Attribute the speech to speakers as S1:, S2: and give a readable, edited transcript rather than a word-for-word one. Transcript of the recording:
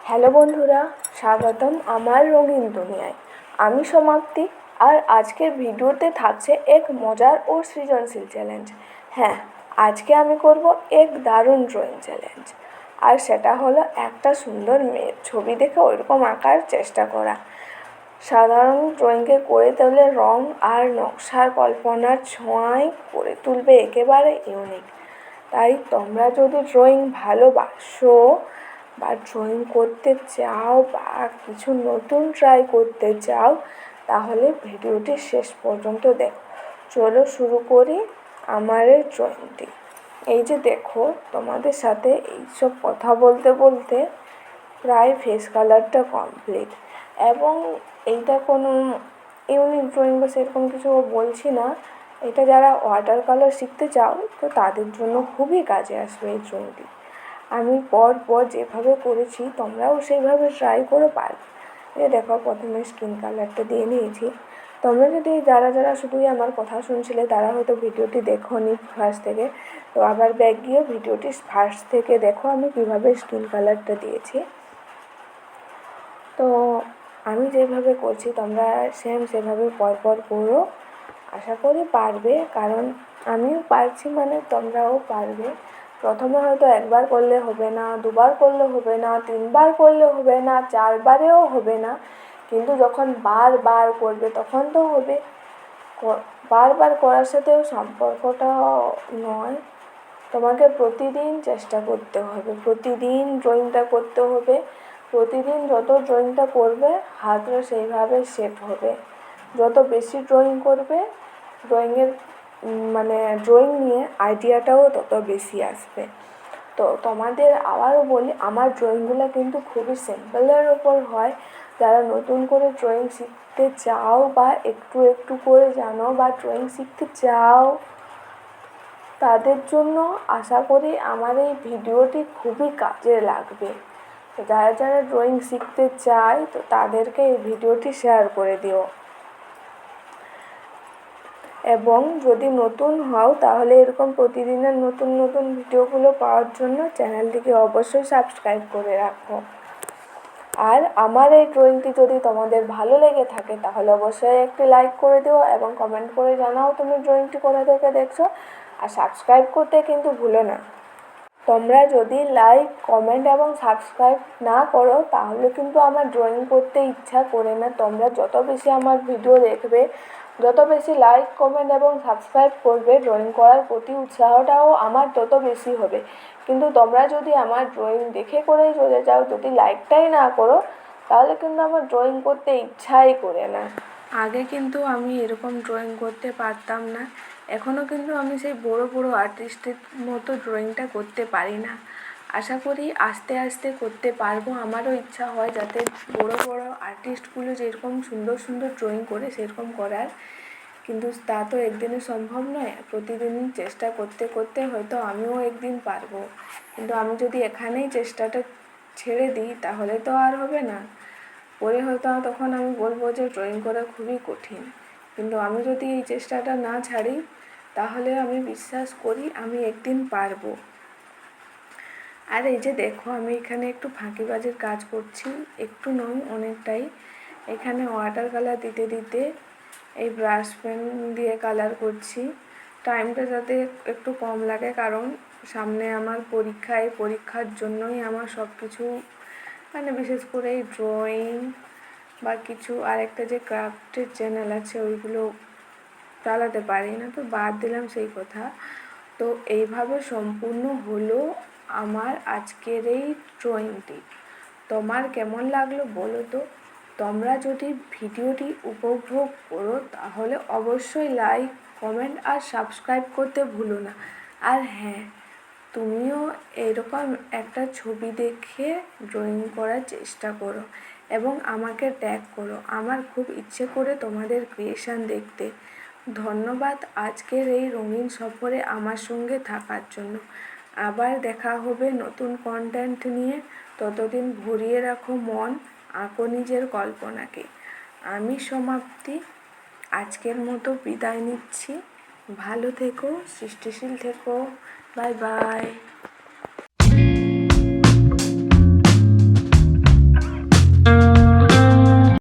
S1: Hello বন্ধুরা, স্বাগতম আমার রঙিন দুনিয়ায়। আমি সমাপ্তি, আর আজকের ভিডিওতে থাকছে এক মজার ও সৃজনশীল চ্যালেঞ্জ। হ্যাঁ, আজকে আমি করব এক দারুণ ড্রয়িং চ্যালেঞ্জ। আর সেটা হলো একটা সুন্দর মেয়ের ছবি দেখে ওইরকম আঁকার চেষ্টা করা। সাধারণ ড্রয়িংকে করে তুলে রং আর নকশার কল্পনার ছোঁয়ায় করে তুলবে একেবারে ইউনিক। তাই তোমরা যদি ড্রয়িং ভালোবাসো বা ড্রয়িং করতে চাও বা কিছু নতুন ট্রাই করতে চাও, তাহলে ভিডিওটি শেষ পর্যন্ত দেখো। চলো শুরু করি আমার এই ড্রয়িংটি। এই যে দেখো, তোমাদের সাথে এইসব কথা বলতে বলতে প্রায় ফেস কালারটা কমপ্লিট। এবং এইটা কোনো ইউনিক ড্রয়িং বা সেরকম কিছু বলছি না। এটা যারা ওয়াটার কালার শিখতে চাও তো তাদের জন্য খুবই কাজে আসবে এই ড্রয়িংটি। আমি পর যেভাবে করেছি তোমরাও সেইভাবে ট্রাই করে পারবে। এই দেখো, প্রথমে স্কিন কালারটা দিয়ে নিয়েছি। তোমরা যদি যারা শুধুই আমার কথা শুনছিলে তারা হয়তো ভিডিওটি দেখোনি ফার্স্ট থেকে, তো আবার ব্যাক গিয়ে ভিডিওটি ফার্স্ট থেকে দেখো আমি কীভাবে স্কিন কালারটা দিয়েছি। তো আমি যেভাবে করছি তোমরা সেভাবে পরপর করো, আশা করি পারবে। কারণ আমিও পারছি মানে তোমরাও পারবে। প্রথমে হয়তো একবার করলে হবে না, দুবার করলে হবে না, তিনবার করলে হবে না, চারবারেও হবে না, কিন্তু যখন বারবার করবে তখন তো হবে। বারবার করার সাথেও সম্পর্কটা নয়, তোমাকে প্রতিদিন চেষ্টা করতে হবে, প্রতিদিন ড্রয়িংটা করতে হবে। প্রতিদিন যত ড্রয়িংটা করবে হাতটা সেইভাবে শেপ হবে। যত বেশি ড্রয়িং করবে, ড্রয়িংয়ের ড্রয়িং নিয়ে আইডিয়াটাও তত বেশি আসবে। তো তোমাদের আবারও বলি, আমার ড্রয়িংগুলো কিন্তু খুবই সিম্পলের ওপর হয়। যারা নতুন করে ড্রয়িং শিখতে চাও বা একটু করে জানো বা ড্রয়িং শিখতে চাও, তাদের জন্য আশা করি আমার এই ভিডিওটি খুবই কাজে লাগবে। তো যারা ড্রয়িং শিখতে চায় তো তাদেরকে এই ভিডিওটি শেয়ার করে দিও। এবং যদি নতুন হও তাহলে এরকম প্রতিদিনের নতুন ভিডিওগুলো পাওয়ার জন্য চ্যানেলটিকে অবশ্যই সাবস্ক্রাইব করে রাখো। আর আমার এই ড্রয়িংটি যদি তোমাদের ভালো লেগে থাকে তাহলে অবশ্যই একটি লাইক করে দিও এবং কমেন্ট করে জানাও তুমি ড্রয়িংটি কোথা থেকে দেখছো। আর সাবস্ক্রাইব করতে কিন্তু ভুলো না। তোমরা যদি লাইক, কমেন্ট এবং সাবস্ক্রাইব না করো তাহলে কিন্তু আমার ড্রয়িং করতে ইচ্ছা করে না। তোমরা যত বেশি আমার ভিডিও দেখবে, যত বেশি লাইক, কমেন্ট এবং সাবস্ক্রাইব করবে, ড্রয়িং করার প্রতি উৎসাহটাও আমার তত বেশি হবে। কিন্তু তোমরা যদি আমার ড্রয়িং দেখে করেই চলে যাও, যদি লাইকটাই না করো, তাহলে কিন্তু আমার ড্রয়িং করতে ইচ্ছাই করে না। আগে কিন্তু আমি এরকম ড্রয়িং করতে পারতাম না। এখনও কিন্তু আমি সেই বড় আর্টিস্টের মতো ড্রয়িংটা করতে পারি না। আশা করি আস্তে আস্তে করতে পারবো। আমারও ইচ্ছা হয় যাতে বড় আর্টিস্টগুলো যেরকম সুন্দর ড্রয়িং করে সেরকম করার, কিন্তু তা তো একদিনে সম্ভব নয়। প্রতিদিন চেষ্টা করতে হয়তো আমিও একদিন পারবো। কিন্তু আমি যদি এখানেই চেষ্টাটা ছেড়ে দিই তাহলে তো আর হবে না। পরে হয়তো তখন আমি বলবো যে ড্রয়িং করা খুবই কঠিন। কিন্তু আমি যদি এই চেষ্টাটা না ছাড়ি তাহলে আমি বিশ্বাস করি আমি একদিন পারবো। আর এই যে দেখো, আমি এখানে একটু ফাঁকিবাজির কাজ করছি, একটু নয় অনেকটাই। এখানে ওয়াটার কালার দিতে এই ব্রাশ পেন দিয়ে কালার করছি। টাইমটা যাতে একটু কম লাগে, কারণ সামনে আমার পরীক্ষা। এই পরীক্ষার জন্যই আমার সব কিছু বিশেষ করে এই ড্রয়িং বা কিছু আরেকটা যে ক্রাফটের চ্যানেল আছে ওইগুলো চালাতে পারি না, তো বাদ দিলাম সেই কথা। তো এইভাবে সম্পূর্ণ হলো আমার আজকের এই ড্রয়িংটি। তোমার কেমন লাগলো বলো তো। তোমরা যদি ভিডিওটি উপভোগ করো তাহলে অবশ্যই লাইক, কমেন্ট আর সাবস্ক্রাইব করতে ভুলো না। আর হ্যাঁ, তুমিও এরকম একটা ছবি দেখে ড্রয়িং করার চেষ্টা করো এবং আমাকে ট্যাগ করো। আমার খুব ইচ্ছে করে তোমাদের ক্রিয়েশন দেখতে। ধন্যবাদ আজকের এই রঙিন সফরে আমার সঙ্গে থাকার জন্য। আবার দেখা হবে নতুন কন্টেন্ট নিয়ে। ততদিন ভরিয়ে রাখো মন, আঁকো নিজের কল্পনাকে। আমি সমাপ্তি, আজকের মতো বিদায় নিচ্ছি। ভালো থেকো, সৃষ্টিশীল থেকো। Bye bye.